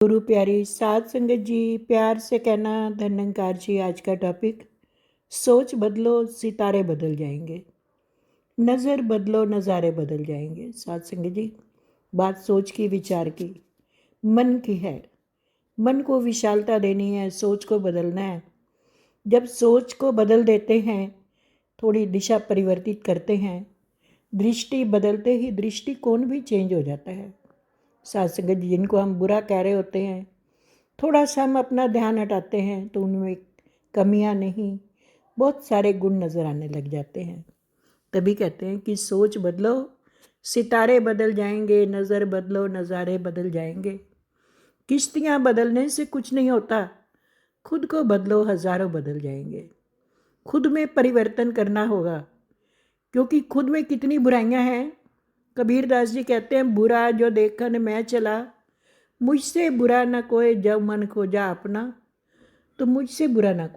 गुरु प्यारी साध संगत जी, प्यार से कहना धन्यंकार जी। आज का टॉपिक, सोच बदलो सितारे बदल जाएंगे, नज़र बदलो नज़ारे बदल जाएंगे। साध संगत जी, बात सोच की, विचार की, मन की है। मन को विशालता देनी है, सोच को बदलना है। जब सोच को बदल देते हैं, थोड़ी दिशा परिवर्तित करते हैं, दृष्टि बदलते ही दृष्टिकोण भी चेंज हो जाता है। साध संगत जी, जिनको हम बुरा कह रहे होते हैं, थोड़ा सा हम अपना ध्यान हटाते हैं तो उनमें कमियां नहीं, बहुत सारे गुण नज़र आने लग जाते हैं। तभी कहते हैं कि सोच बदलो सितारे बदल जाएंगे, नज़र बदलो नज़ारे बदल जाएंगे। किश्तियाँ बदलने से कुछ नहीं होता, खुद को बदलो हज़ारों बदल जाएंगे। खुद में परिवर्तन करना होगा, क्योंकि खुद में कितनी बुराइयां हैं। कबीरदास जी कहते हैं, बुरा जो देखन मैं चला, मुझसे बुरा न कोई, जब मन खोजा अपना। तो मुझसे बुरा ना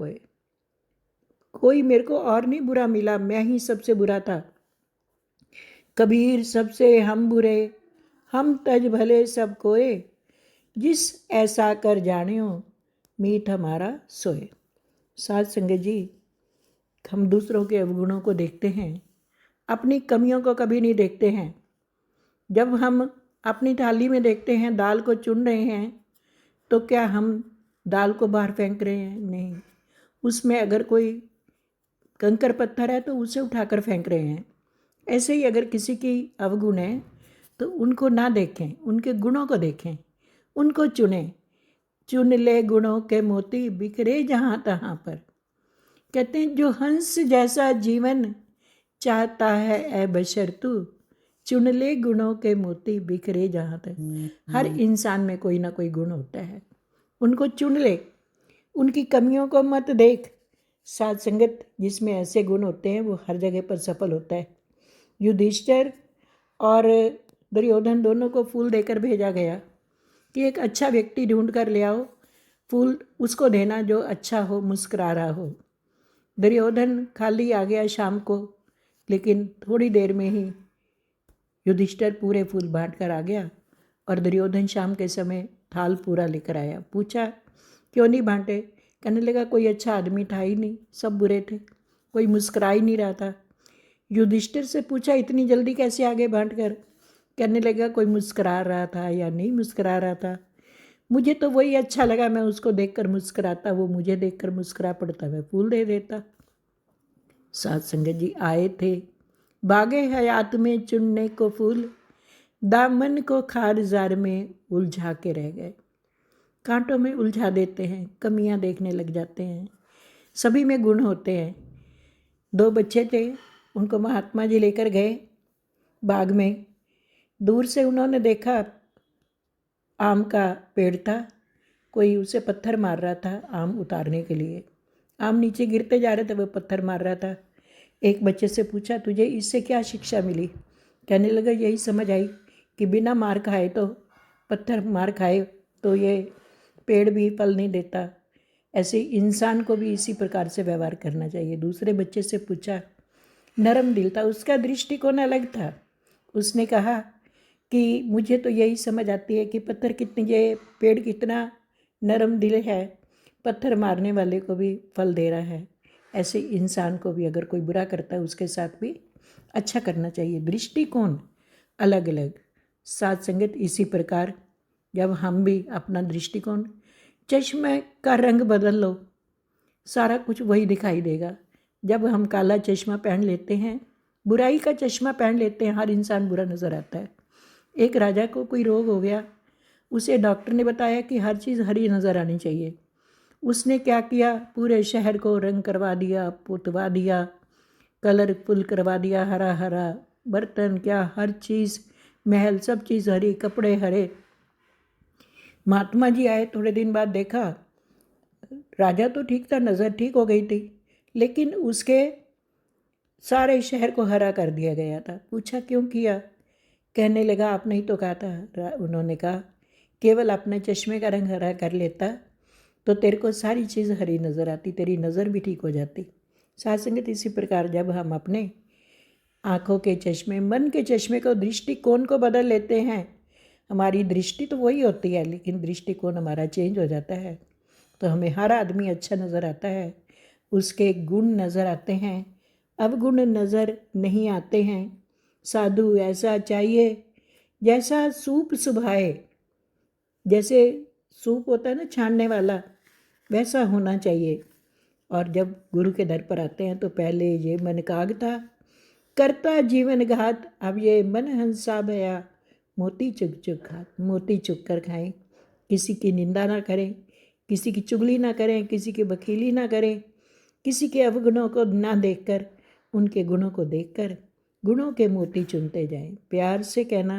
कोई मेरे को और नहीं बुरा मिला, मैं ही सबसे बुरा था। कबीर सबसे हम बुरे, हम तज भले सब कोए, जिस ऐसा कर जानियो, मीठ हमारा सोए। साध संगत जी, हम दूसरों के अवगुणों को देखते हैं, अपनी कमियों को कभी नहीं देखते हैं। जब हम अपनी थाली में देखते हैं, दाल को चुन रहे हैं, तो क्या हम दाल को बाहर फेंक रहे हैं? नहीं। उसमें अगर कोई कंकर पत्थर है तो उसे उठाकर फेंक रहे हैं। ऐसे ही अगर किसी की अवगुण है तो उनको ना देखें, उनके गुणों को देखें, उनको चुनें। चुन ले गुणों के मोती, बिखरे जहाँ तहाँ पर। कहते हैं, जो हंस जैसा जीवन चाहता है ए बशर तू, चुन ले गुणों के मोती, बिखरे जहाँ तक। हर इंसान में कोई ना कोई गुण होता है, उनको चुन ले, उनकी कमियों को मत देख। साध संगत, जिसमें ऐसे गुण होते हैं वो हर जगह पर सफल होता है। युधिष्ठिर और दुर्योधन दोनों को फूल देकर भेजा गया कि एक अच्छा व्यक्ति ढूंढ कर ले आओ, फूल उसको देना जो अच्छा हो, मुस्कुरा रहा हो। दुर्योधन खाली आ गया शाम को, लेकिन थोड़ी देर में ही युधिष्ठिर पूरे फूल बांट कर आ गया। और दुर्योधन शाम के समय थाल पूरा लेकर आया। पूछा, क्यों नहीं बांटे? कहने लगा, कोई अच्छा आदमी था ही नहीं, सब बुरे थे, कोई मुस्कुरा ही नहीं रहा था। युधिष्ठिर से पूछा, इतनी जल्दी कैसे आगे बांट कर? कहने लगा, कोई मुस्कुरा रहा था या नहीं मुस्कुरा रहा था, मुझे तो वही अच्छा लगा, मैं उसको देखकर मुस्कुराता, वो मुझे देखकर मुस्कुरा पड़ता, मैं फूल दे देता। साध संगत जी, आए थे बागे हयात में चुनने को फूल, दामन को खार जार में उलझा के रह गए। कांटों में उलझा देते हैं, कमियां देखने लग जाते हैं। सभी में गुण होते हैं। दो बच्चे थे, उनको महात्मा जी लेकर गए बाग में। दूर से उन्होंने देखा, आम का पेड़ था, कोई उसे पत्थर मार रहा था आम उतारने के लिए। आम नीचे गिरते जा रहे थे, वो पत्थर मार रहा था। एक बच्चे से पूछा, तुझे इससे क्या शिक्षा मिली? कहने लगा, यही समझ आई कि बिना मार खाए तो, पत्थर मार खाए तो ये पेड़ भी फल नहीं देता। ऐसे इंसान को भी इसी प्रकार से व्यवहार करना चाहिए। दूसरे बच्चे से पूछा, नरम दिल था, उसका दृष्टिकोण अलग था। उसने कहा कि मुझे तो यही समझ आती है कि पत्थर कितनी, ये पेड़ कितना नरम दिल है, पत्थर मारने वाले को भी फल दे रहा है। ऐसे इंसान को भी अगर कोई बुरा करता है, उसके साथ भी अच्छा करना चाहिए। दृष्टिकोण अलग अलग। साध संगत, इसी प्रकार जब हम भी अपना दृष्टिकोण, चश्मे का रंग बदल लो, सारा कुछ वही दिखाई देगा। जब हम काला चश्मा पहन लेते हैं, बुराई का चश्मा पहन लेते हैं, हर इंसान बुरा नज़र आता है। एक राजा को कोई रोग हो गया, उसे डॉक्टर ने बताया कि हर चीज़ हरी नज़र आनी चाहिए। उसने क्या किया, पूरे शहर को रंग करवा दिया, पुतवा दिया, कलरफुल करवा दिया, हरा हरा बर्तन, क्या हर चीज़, महल, सब चीज़ हरी, कपड़े हरे। महात्मा जी आए, थोड़े दिन बाद देखा, राजा तो ठीक था, नज़र ठीक हो गई थी, लेकिन उसके सारे शहर को हरा कर दिया गया था। पूछा, क्यों किया? कहने लगा, आपने ही तो कहा था। उन्होंने कहा, केवल अपने चश्मे का रंग हरा कर लेता तो तेरे को सारी चीज़ हरी नज़र आती, तेरी नज़र भी ठीक हो जाती। साथ संगत, इसी प्रकार जब हम अपने आँखों के चश्मे, मन के चश्मे को, दृष्टिकोण को बदल लेते हैं, हमारी दृष्टि तो वही होती है, लेकिन दृष्टिकोण हमारा चेंज हो जाता है। तो हमें हर आदमी अच्छा नज़र आता है, उसके गुण नज़र आते हैं, अवगुण नज़र नहीं आते हैं। साधु ऐसा चाहिए जैसा सूप सुभाए, जैसे सूप होता है ना छानने वाला, वैसा होना चाहिए। और जब गुरु के दर पर आते हैं तो पहले ये मन काग था, करता जीवन घात, अब ये मन हंसा भया, मोती चुग चुग खात, मोती चुग कर खाएं। किसी की निंदा ना करें, किसी की चुगली ना करें, किसी की बखीली ना करें, किसी के अवगुणों को ना देखकर, उनके गुणों को देखकर गुणों के मोती चुनते जाएं। प्यार से कहना,